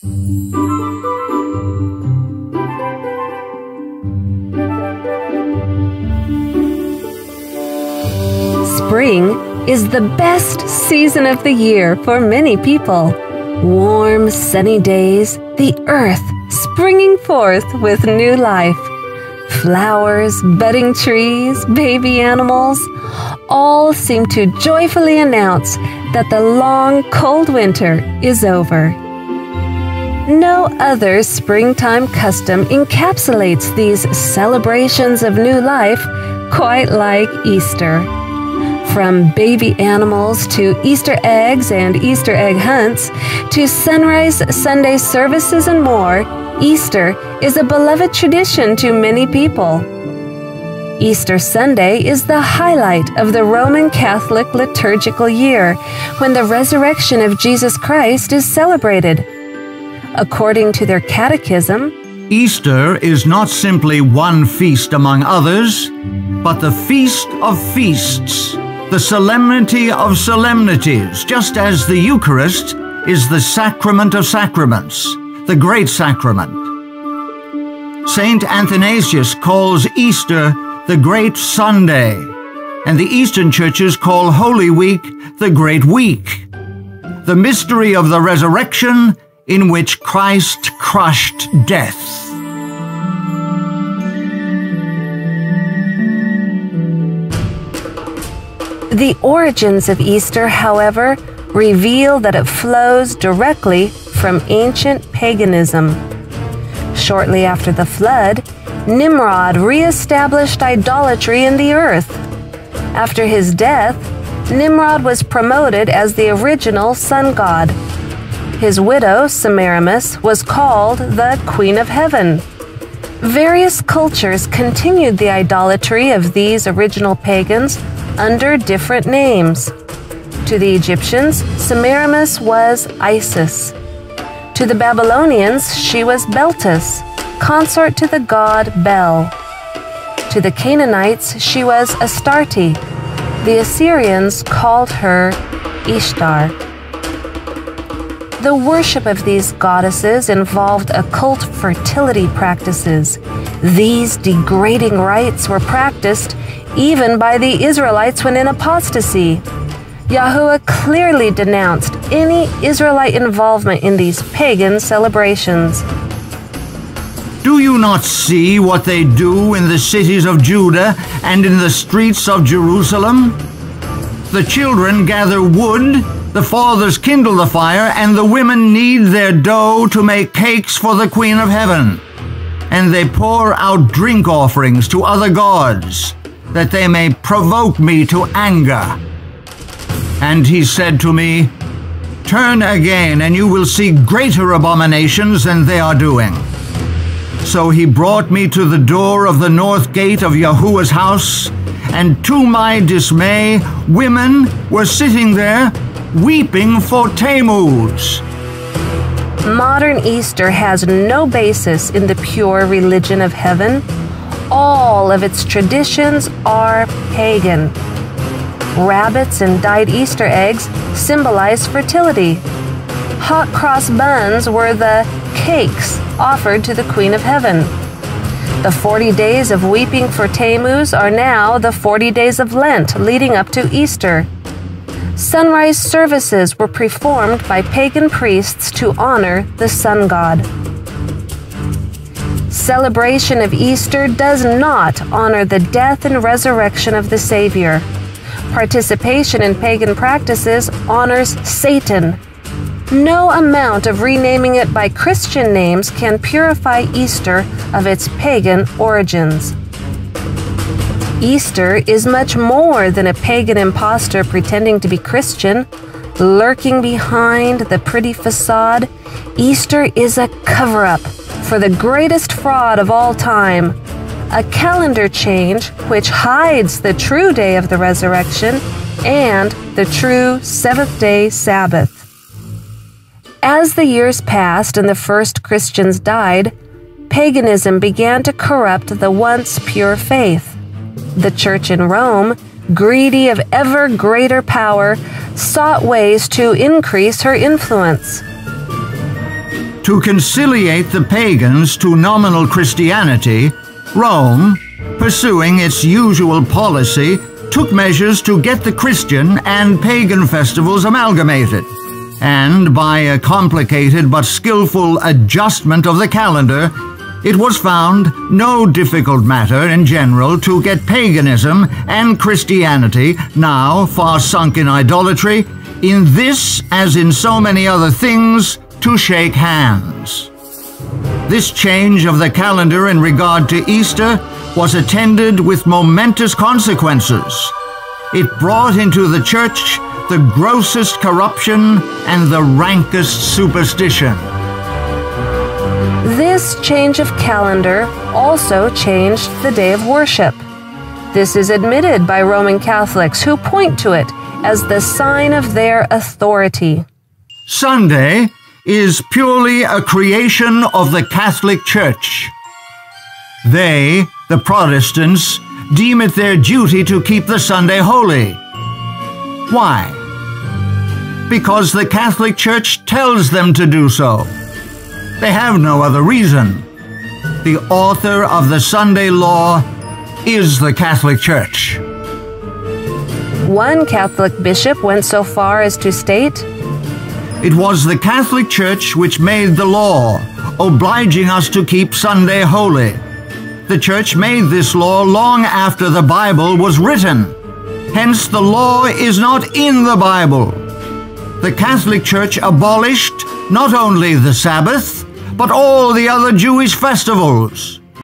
Spring is the best season of the year for many people. Warm, sunny days, the earth springing forth with new life. Flowers, budding trees, baby animals, all seem to joyfully announce that the long, cold winter is over. No other springtime custom encapsulates these celebrations of new life quite like Easter. From baby animals to Easter eggs and Easter egg hunts, to sunrise Sunday services and more, Easter is a beloved tradition to many people. Easter Sunday is the highlight of the Roman Catholic liturgical year, when the resurrection of Jesus Christ is celebrated. According to their catechism, Easter is not simply one feast among others, but the feast of feasts, the solemnity of solemnities, just as the Eucharist is the sacrament of sacraments, the great sacrament. Saint Athanasius calls Easter the Great Sunday, and the Eastern churches call Holy Week the Great Week, the mystery of the resurrection in which Christ crushed death. The origins of Easter, however, reveal that it flows directly from ancient paganism. Shortly after the flood, Nimrod re-established idolatry in the earth. After his death, Nimrod was promoted as the original sun god. His widow, Semiramis, was called the Queen of Heaven. Various cultures continued the idolatry of these original pagans under different names. To the Egyptians, Semiramis was Isis. To the Babylonians, she was Beltis, consort to the god Bel. To the Canaanites, she was Astarte. The Assyrians called her Ishtar. The worship of these goddesses involved occult fertility practices. These degrading rites were practiced even by the Israelites when in apostasy. Yahuwah clearly denounced any Israelite involvement in these pagan celebrations. Do you not see what they do in the cities of Judah and in the streets of Jerusalem? The children gather wood, the fathers kindle the fire, and the women knead their dough to make cakes for the Queen of Heaven. And they pour out drink offerings to other gods, that they may provoke me to anger. And he said to me, Turn again, and you will see greater abominations than they are doing. So he brought me to the door of the north gate of Yahuwah's house, and to my dismay, women were sitting there, weeping for Tammuz. Modern Easter has no basis in the pure religion of heaven. All of its traditions are pagan. Rabbits and dyed Easter eggs symbolize fertility. Hot cross buns were the cakes offered to the Queen of Heaven. The 40 days of weeping for Tammuz are now the 40 days of Lent leading up to Easter. Sunrise services were performed by pagan priests to honor the sun god. Celebration of Easter does not honor the death and resurrection of the Savior. Participation in pagan practices honors Satan. No amount of renaming it by Christian names can purify Easter of its pagan origins. Easter is much more than a pagan impostor pretending to be Christian, lurking behind the pretty facade. Easter is a cover-up for the greatest fraud of all time, a calendar change which hides the true day of the resurrection and the true seventh-day Sabbath. As the years passed and the first Christians died, paganism began to corrupt the once pure faith. The Church in Rome, greedy of ever greater power, sought ways to increase her influence. To conciliate the pagans to nominal Christianity, Rome, pursuing its usual policy, took measures to get the Christian and pagan festivals amalgamated, and by a complicated but skillful adjustment of the calendar, it was found no difficult matter in general to get paganism and Christianity, now far sunk in idolatry, in this as in so many other things, to shake hands. This change of the calendar in regard to Easter was attended with momentous consequences. It brought into the church the grossest corruption and the rankest superstition. This change of calendar also changed the day of worship. This is admitted by Roman Catholics who point to it as the sign of their authority. Sunday is purely a creation of the Catholic Church. They, the Protestants, deem it their duty to keep the Sunday holy. Why? Because the Catholic Church tells them to do so. They have no other reason. The author of the Sunday law is the Catholic Church. One Catholic bishop went so far as to state, "It was the Catholic Church which made the law, obliging us to keep Sunday holy. The Church made this law long after the Bible was written. Hence the law is not in the Bible. The Catholic Church abolished not only the Sabbath, but all the other Jewish festivals.